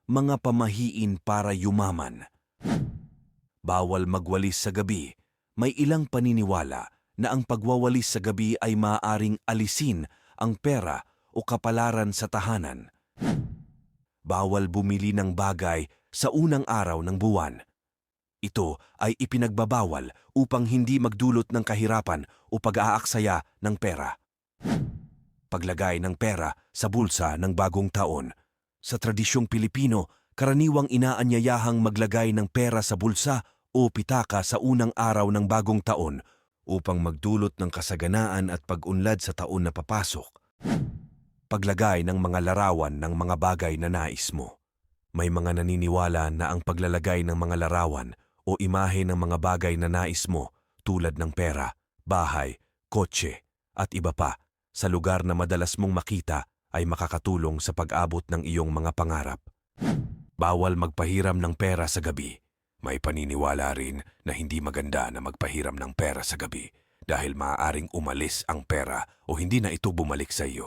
mga pamahiin para yumaman. Bawal magwalis sa gabi. May ilang paniniwala na ang pagwawalis sa gabi ay maaaring alisin ang pera o kapalaran sa tahanan. Bawal bumili ng bagay sa unang araw ng buwan. Ito ay ipinagbabawal upang hindi magdulot ng kahirapan o pag-aaksaya ng pera. Paglagay ng pera sa bulsa ng bagong taon. Sa tradisyong Pilipino, karaniwang inaanyayahang maglagay ng pera sa bulsa o pitaka sa unang araw ng bagong taon upang magdulot ng kasaganaan at pag-unlad sa taon na papasok. Paglagay ng mga larawan ng mga bagay na nais mo. May mga naniniwala na ang paglalagay ng mga larawan o imahe ng mga bagay na nais mo tulad ng pera, bahay, kotse at iba pa sa lugar na madalas mong makita ay makakatulong sa pag-abot ng iyong mga pangarap. Bawal magpahiram ng pera sa gabi. May paniniwala rin na hindi maganda na magpahiram ng pera sa gabi dahil maaaring umalis ang pera o hindi na ito bumalik sa iyo.